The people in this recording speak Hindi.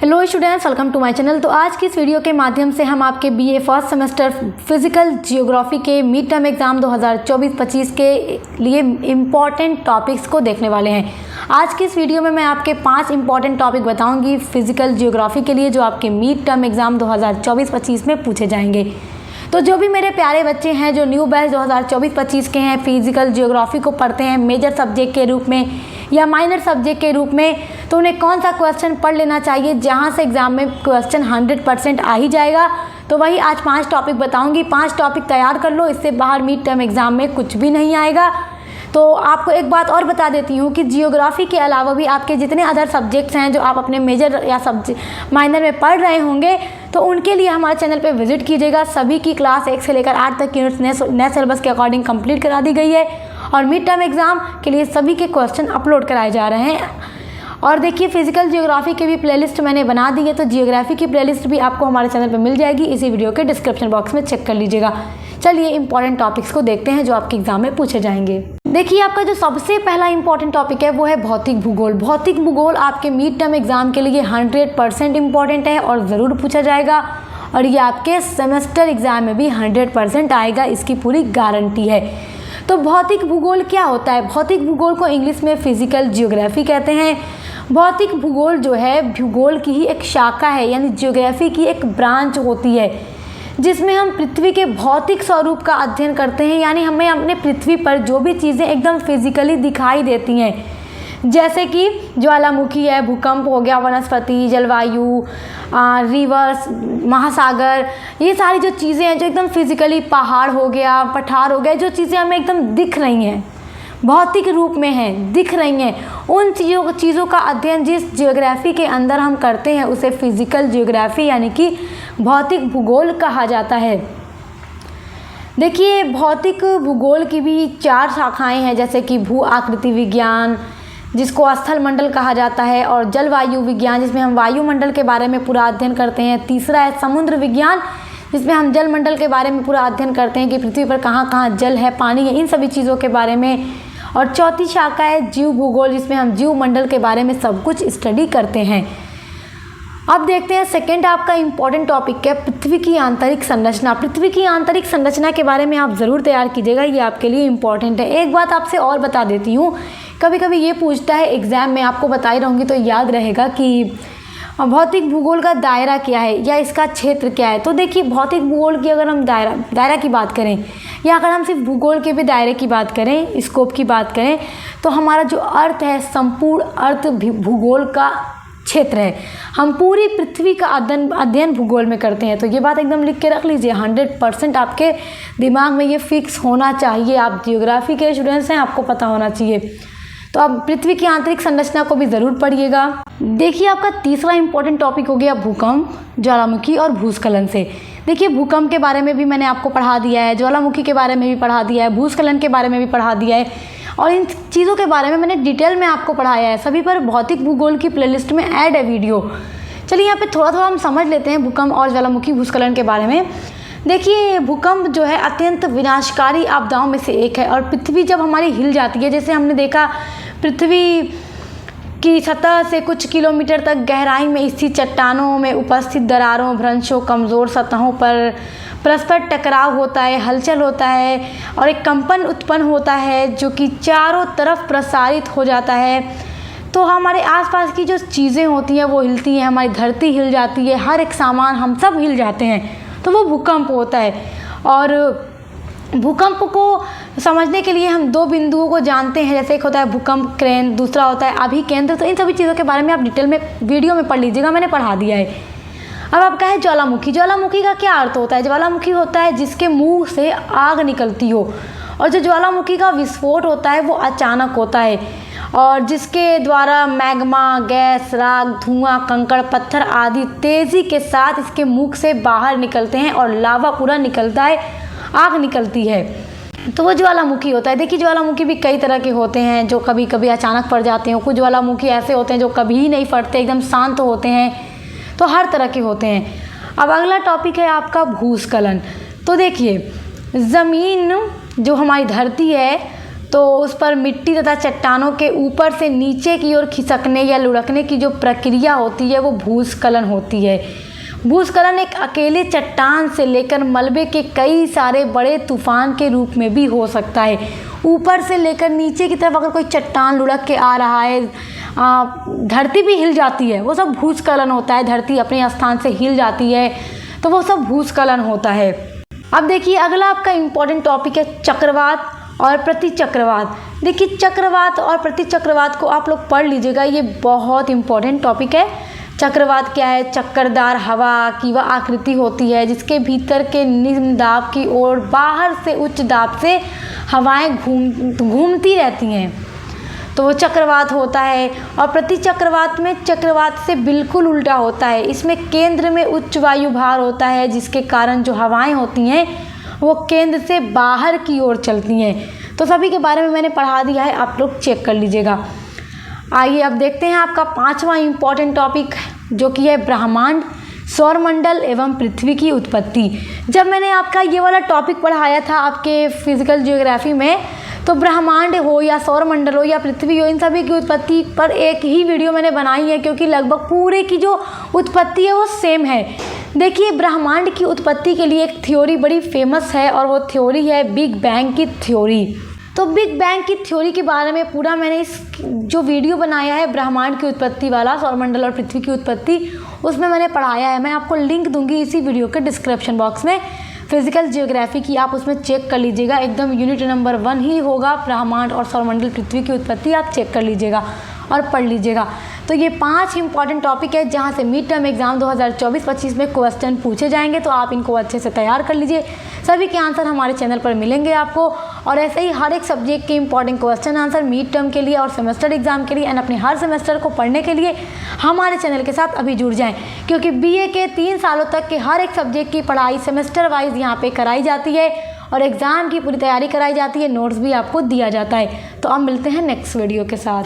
Hello students, welcome to my channel. तो आज की इस वीडियो के माध्यम से हम आपके BA first semester physical geography के मिड टर्म एग्ज़ाम 2024-25 के लिए इम्पॉर्टेंट टॉपिक्स को देखने वाले हैं। आज की इस वीडियो में मैं आपके 5 इंपॉर्टेंट टॉपिक बताऊंगी फिजिकल जियोग्राफी के लिए, जो आपके मिड टर्म एग्ज़ाम 2024-25 में पूछे जाएंगे। तो जो भी मेरे प्यारे बच्चे हैं जो न्यू बैच 2024-25 के हैं, फिजिकल जियोग्राफी को पढ़ते हैं मेजर सब्जेक्ट के रूप में या माइनर सब्जेक्ट के रूप में, तो उन्हें कौन सा क्वेश्चन पढ़ लेना चाहिए जहां से एग्ज़ाम में क्वेश्चन 100% आ ही जाएगा। तो वही आज 5 टॉपिक बताऊंगी। 5 टॉपिक तैयार कर लो, इससे बाहर मिड टर्म एग्ज़ाम में कुछ भी नहीं आएगा। तो आपको एक बात और बता देती हूँ कि जियोग्राफी के अलावा भी आपके जितने अदर सब्जेक्ट्स हैं जो आप अपने मेजर या सब्जेक्ट माइनर में पढ़ रहे होंगे, तो उनके लिए हमारे चैनल पे विजिट कीजिएगा। सभी की क्लास 1 से लेकर 8 तक की यूनिट्स नए सिलेबस के अकॉर्डिंग कंप्लीट करा दी गई है और मिड टर्म एग्ज़ाम के लिए सभी के क्वेश्चन अपलोड कराए जा रहे हैं। और देखिए, फिजिकल जियोग्राफी की भी प्लेलिस्ट मैंने बना दी है, तो जियोग्राफी की प्लेलिस्ट भी आपको हमारे चैनल पर मिल जाएगी। इसी वीडियो के डिस्क्रिप्शन बॉक्स में चेक कर लीजिएगा। चलिए इंपॉर्टेंट टॉपिक्स को देखते हैं जो आपके एग्जाम में पूछे जाएंगे। देखिए, आपका जो सबसे पहला इंपॉर्टेंट टॉपिक है वो है भौतिक भूगोल। भौतिक भूगोल आपके मिड टर्म एग्जाम के लिए 100% इंपॉर्टेंट है और ज़रूर पूछा जाएगा, और ये आपके सेमेस्टर एग्जाम में भी 100% आएगा, इसकी पूरी गारंटी है। तो भौतिक भूगोल क्या होता है? भौतिक भूगोल को इंग्लिश में फिजिकल जियोग्राफी कहते हैं। भौतिक भूगोल जो है भूगोल की ही एक शाखा है, यानी जियोग्राफी की एक ब्रांच होती है, जिसमें हम पृथ्वी के भौतिक स्वरूप का अध्ययन करते हैं। यानी हमें अपने पृथ्वी पर जो भी चीज़ें एकदम फिजिकली दिखाई देती हैं, जैसे कि ज्वालामुखी है, भूकंप हो गया, वनस्पति, जलवायु, रिवर्स, महासागर, ये सारी जो चीज़ें हैं जो एकदम फिजिकली, पहाड़ हो गया, पठार हो गया, जो चीज़ें हमें एकदम दिख रही हैं, भौतिक रूप में हैं, दिख रही हैं, उन चीज़ों का अध्ययन जिस जियोग्राफी के अंदर हम करते हैं उसे फिजिकल जियोग्राफी यानी कि भौतिक भूगोल कहा जाता है। देखिए, भौतिक भूगोल की भी 4 शाखाएं हैं, जैसे कि भू आकृति विज्ञान, जिसको स्थल मंडल कहा जाता है, और जलवायु विज्ञान, जिसमें हम वायुमंडल के बारे में पूरा अध्ययन करते हैं। तीसरा है समुद्र विज्ञान, जिसमें हम जलमंडल के बारे में पूरा अध्ययन करते हैं कि पृथ्वी पर कहाँ कहाँ जल है, पानी है, इन सभी चीज़ों के बारे में। और चौथी शाखा है जीव भूगोल, जिसमें हम जीव मंडल के बारे में सब कुछ स्टडी करते हैं। अब देखते हैं सेकंड आपका इम्पॉर्टेंट टॉपिक है पृथ्वी की आंतरिक संरचना। पृथ्वी की आंतरिक संरचना के बारे में आप ज़रूर तैयार कीजिएगा, ये आपके लिए इम्पॉर्टेंट है। एक बात आपसे और बता देती हूँ, कभी कभी ये पूछता है एग्ज़ाम में, आपको बताई रहूँगी तो याद रहेगा कि भौतिक भूगोल का दायरा क्या है या इसका क्षेत्र क्या है। तो देखिए, भौतिक भूगोल की अगर हम दायरा की बात करें, या अगर हम सिर्फ भूगोल के भी दायरे की बात करें, स्कोप की बात करें, तो हमारा जो अर्थ है, संपूर्ण अर्थ भूगोल का क्षेत्र है। हम पूरी पृथ्वी का अध्ययन भूगोल में करते हैं। तो ये बात एकदम लिख के रख लीजिए, 100% आपके दिमाग में ये फिक्स होना चाहिए। आप जियोग्राफी के स्टूडेंट्स हैं, आपको पता होना चाहिए। तो अब पृथ्वी की आंतरिक संरचना को भी ज़रूर पढ़िएगा। देखिए, आपका तीसरा इंपॉर्टेंट टॉपिक हो गया भूकंप, ज्वालामुखी और भूस्खलन से। देखिए, भूकंप के बारे में भी मैंने आपको पढ़ा दिया है, ज्वालामुखी के बारे में भी पढ़ा दिया है, भूस्खलन के बारे में भी पढ़ा दिया है, और इन चीज़ों के बारे में मैंने डिटेल में आपको पढ़ाया है। सभी पर भौतिक भूगोल की प्लेलिस्ट में ऐड है वीडियो। चलिए, यहाँ पे थोड़ा थोड़ा हम समझ लेते हैं भूकंप और ज्वालामुखी भूस्खलन के बारे में। देखिए, भूकंप जो है अत्यंत विनाशकारी आपदाओं में से एक है, और पृथ्वी जब हमारी हिल जाती है, जैसे हमने देखा पृथ्वी की सतह से कुछ किलोमीटर तक गहराई में स्थित चट्टानों में उपस्थित दरारों, भ्रंशों, कमज़ोर सतहों पर परस्पर टकराव होता है, हलचल होता है, और एक कंपन उत्पन्न होता है जो कि चारों तरफ प्रसारित हो जाता है। तो हमारे आसपास की जो चीज़ें होती हैं वो हिलती हैं, हमारी धरती हिल जाती है, हर एक सामान, हम सब हिल जाते हैं, तो वो भूकंप होता है। और भूकंप को समझने के लिए हम 2 बिंदुओं को जानते हैं, जैसे एक होता है भूकंप केंद्र, दूसरा होता है अभिकेंद्र। तो इन सभी चीज़ों के बारे में आप डिटेल में वीडियो में पढ़ लीजिएगा, मैंने पढ़ा दिया है। अब आपका है ज्वालामुखी। ज्वालामुखी का क्या अर्थ होता है? ज्वालामुखी होता है जिसके मुंह से आग निकलती हो, और जो ज्वालामुखी का विस्फोट होता है वो अचानक होता है, और जिसके द्वारा मैग्मा, गैस, राख, धुआं, कंकड़, पत्थर आदि तेज़ी के साथ इसके मुख से बाहर निकलते हैं और लावा पूरा निकलता है, आग निकलती है, तो वो ज्वालामुखी होता है। देखिए, ज्वालामुखी भी कई तरह के होते हैं, जो कभी कभी अचानक फट जाते हैं, कुछ ज्वालामुखी ऐसे होते हैं जो कभी ही नहीं फटते, एकदम शांत होते हैं, तो हर तरह के होते हैं। अब अगला टॉपिक है आपका भूस्खलन। तो देखिए, ज़मीन जो हमारी धरती है, तो उस पर मिट्टी तथा चट्टानों के ऊपर से नीचे की ओर खिसकने या लुढ़कने की जो प्रक्रिया होती है वो भूस्खलन होती है। भूस्खलन एक अकेले चट्टान से लेकर मलबे के कई सारे बड़े तूफान के रूप में भी हो सकता है। ऊपर से लेकर नीचे की तरफ अगर कोई चट्टान लुढ़क के आ रहा है, धरती भी हिल जाती है, वो सब भूस्खलन होता है। धरती अपने स्थान से हिल जाती है तो वो सब भूस्खलन होता है। अब देखिए अगला आपका इम्पोर्टेंट टॉपिक है चक्रवात और प्रतिचक्रवात। देखिए चक्रवात और प्रतिचक्रवात को आप लोग पढ़ लीजिएगा, ये बहुत इम्पोर्टेंट टॉपिक है। चक्रवात क्या है? चक्करदार हवा की वह आकृति होती है जिसके भीतर के निम्न दाब की ओर बाहर से उच्च दाब से हवाएं घूमती रहती हैं, तो वो चक्रवात होता है। और प्रतिचक्रवात में चक्रवात से बिल्कुल उल्टा होता है। इसमें केंद्र में उच्च वायु भार होता है जिसके कारण जो हवाएं होती हैं वो केंद्र से बाहर की ओर चलती हैं। तो सभी के बारे में मैंने पढ़ा दिया है, आप लोग चेक कर लीजिएगा। आइए अब देखते हैं आपका 5वां इम्पॉर्टेंट टॉपिक जो कि है ब्रह्मांड, सौरमंडल एवं पृथ्वी की उत्पत्ति। जब मैंने आपका ये वाला टॉपिक पढ़ाया था आपके फिजिकल ज्योग्राफी में, तो ब्रह्मांड हो या सौरमंडल हो या पृथ्वी हो, इन सभी की उत्पत्ति पर एक ही वीडियो मैंने बनाई है क्योंकि लगभग पूरे की जो उत्पत्ति है वो सेम है। देखिए ब्रह्मांड की उत्पत्ति के लिए एक थ्योरी बड़ी फेमस है और वो थ्योरी है बिग बैंग की थ्योरी। तो बिग बैंग की थ्योरी के बारे में पूरा मैंने इस जो वीडियो बनाया है ब्रह्मांड की उत्पत्ति वाला, सौरमंडल और पृथ्वी की उत्पत्ति, उसमें मैंने पढ़ाया है। मैं आपको लिंक दूंगी इसी वीडियो के डिस्क्रिप्शन बॉक्स में, फिजिकल जियोग्राफी की, आप उसमें चेक कर लीजिएगा। एकदम यूनिट नंबर 1 ही होगा ब्रह्मांड और सौरमंडल पृथ्वी की उत्पत्ति, आप चेक कर लीजिएगा और पढ़ लीजिएगा। तो ये 5 इंपॉर्टेंट टॉपिक है जहाँ से मिड टर्म एग्जाम 2024-25 में क्वेश्चन पूछे जाएंगे, तो आप इनको अच्छे से तैयार कर लीजिए। सभी के आंसर हमारे चैनल पर मिलेंगे आपको, और ऐसे ही हर एक सब्जेक्ट के important question answer mid term के लिए और सेमेस्टर एग्जाम के लिए एंड अपने हर सेमेस्टर को पढ़ने के लिए हमारे चैनल के साथ अभी जुड़ जाएं, क्योंकि बीए के 3 सालों तक के हर एक सब्जेक्ट की पढ़ाई सेमेस्टर वाइज यहाँ पे कराई जाती है और एग्ज़ाम की पूरी तैयारी कराई जाती है, नोट्स भी आपको दिया जाता है। तो अब मिलते हैं नेक्स्ट वीडियो के साथ।